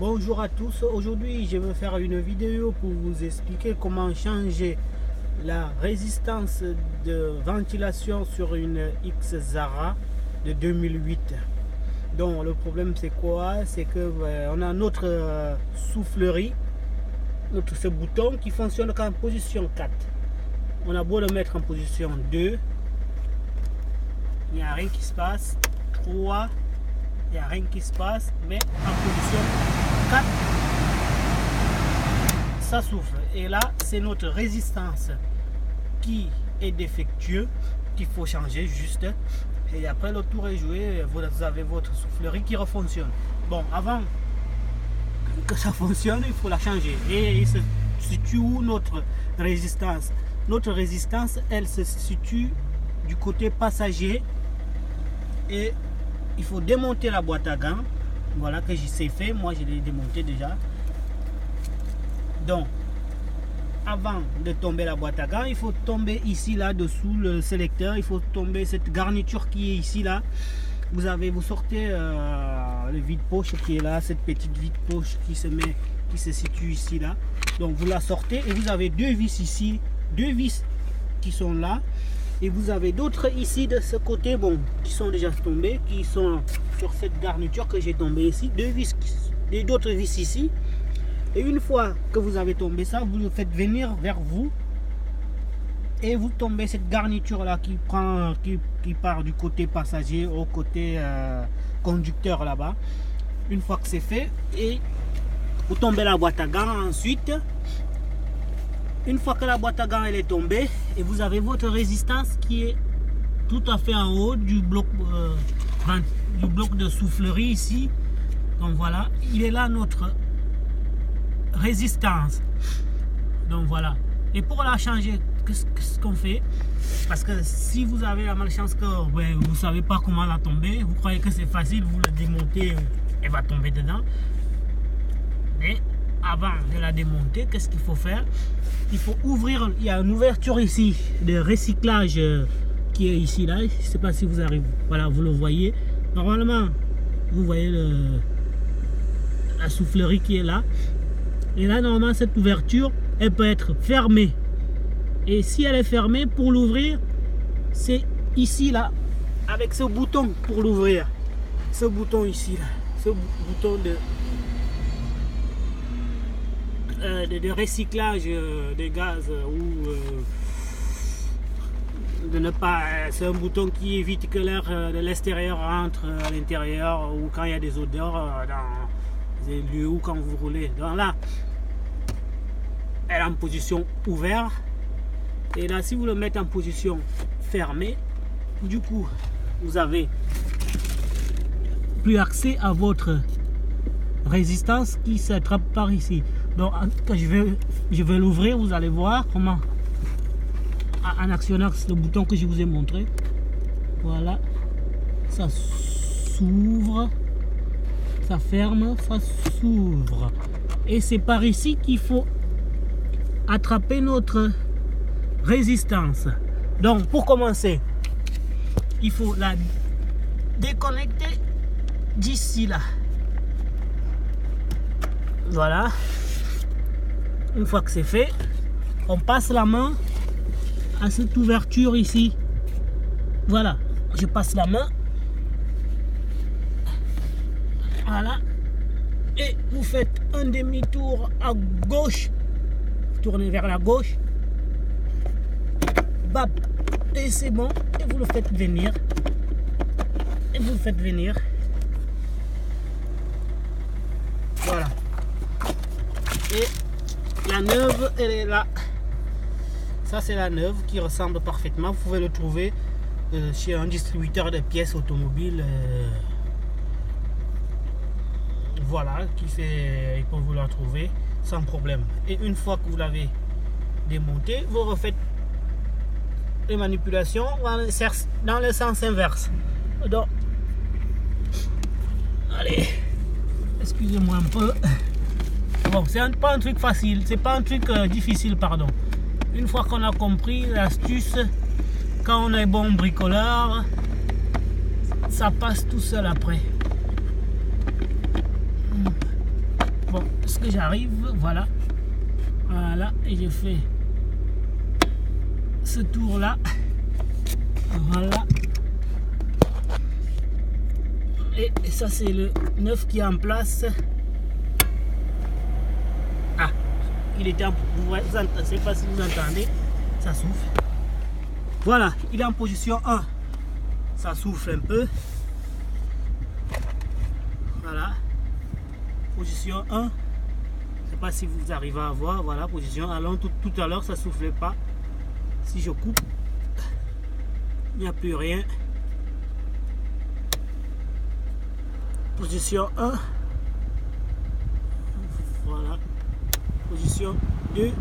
Bonjour à tous, aujourd'hui je vais faire une vidéo pour vous expliquer comment changer la résistance de ventilation sur une X-Zara de 2008. Donc le problème c'est quoi? C'est que on a notre soufflerie, ce bouton qui fonctionne qu'en position 4. On a beau le mettre en position 2, il n'y a rien qui se passe. 3, il n'y a rien qui se passe, mais en position 4, ça souffle. Et là, c'est notre résistance qui est défectueuse, qu'il faut changer juste. Et après, le tour est joué, vous avez votre soufflerie qui refonctionne. Bon, avant que ça fonctionne, il faut la changer. Et il se situe où notre résistance? Notre résistance, elle se situe du côté passager. Et il faut démonter la boîte à gants. Voilà que j'ai fait, moi je l'ai démonté déjà. Donc avant de tomber la boîte à gants, il faut tomber ici là dessous le sélecteur, il faut tomber cette garniture qui est ici là. Vous sortez le vide-poche qui est là, cette petite vide-poche qui se situe ici là. Donc vous la sortez et vous avez deux vis ici, deux vis qui sont là. Et vous avez d'autres ici de ce côté, bon, qui sont déjà tombés, qui sont sur cette garniture que j'ai tombé ici. Deux vis, et d'autres vis ici. Et une fois que vous avez tombé ça, vous le faites venir vers vous. Et vous tombez cette garniture là qui part du côté passager au côté conducteur là-bas. Une fois que c'est fait, et vous tombez la boîte à gants ensuite. Une fois que la boîte à gants elle est tombée et vous avez votre résistance qui est tout à fait en haut du bloc de soufflerie ici. Donc voilà, il est là notre résistance. Donc voilà. Et pour la changer, qu'est-ce qu'on fait? Parce que si vous avez la malchance que vous ne savez pas comment la tomber, vous croyez que c'est facile, vous la démontez, elle va tomber dedans. Mais avant de la démonter, qu'est-ce qu'il faut faire? Il faut ouvrir, il y a une ouverture ici de recyclage qui est ici là, je ne sais pas si vous arrivez, voilà, vous le voyez. Normalement, vous voyez la soufflerie qui est là. Et là, normalement, cette ouverture, elle peut être fermée. Et si elle est fermée, pour l'ouvrir, c'est ici là, avec ce bouton pour l'ouvrir. Ce bouton ici là, ce bouton de recyclage des gaz ou de ne pas, c'est un bouton qui évite que l'air de l'extérieur rentre à l'intérieur ou quand il y a des odeurs dans des lieux ou quand vous roulez. Donc là, elle est en position ouverte et là si vous le mettez en position fermée, du coup vous avez plus accès à votre résistance qui s'attrape par ici. Donc quand je vais l'ouvrir, vous allez voir comment en actionnant le bouton que je vous ai montré. Voilà, ça s'ouvre, ça ferme, ça s'ouvre. Et c'est par ici qu'il faut attraper notre résistance. Donc pour commencer, il faut la déconnecter d'ici là. Voilà. Une fois que c'est fait, on passe la main à cette ouverture ici. Voilà, je passe la main. Voilà. Et vous faites un demi-tour à gauche. Vous tournez vers la gauche. Bap. Et c'est bon. Et vous le faites venir. Et vous le faites venir. Voilà. Et la neuve, elle est là. Ça, c'est la neuve qui ressemble parfaitement. Vous pouvez le trouver chez un distributeur de pièces automobiles. Voilà, il peut vous la trouver sans problème. Et une fois que vous l'avez démonté, vous refaites les manipulations dans le sens inverse. Donc, allez, excusez-moi un peu. Bon, c'est pas un truc facile, c'est pas un truc difficile, pardon. Une fois qu'on a compris l'astuce, quand on est bon bricoleur, ça passe tout seul après. lorsque j'arrive, voilà, et je fais ce tour là, voilà, et ça c'est le 9 qui est en place. Il était en, vous entendez, je sais pas si vous entendez, ça souffle. Voilà, il est en position 1, ça souffle un peu. Voilà, position 1, je ne sais pas si vous arrivez à voir, voilà, position 1. Alors tout à l'heure ça soufflait pas. Si je coupe, il n'y a plus rien. Position 1, voilà, position 2,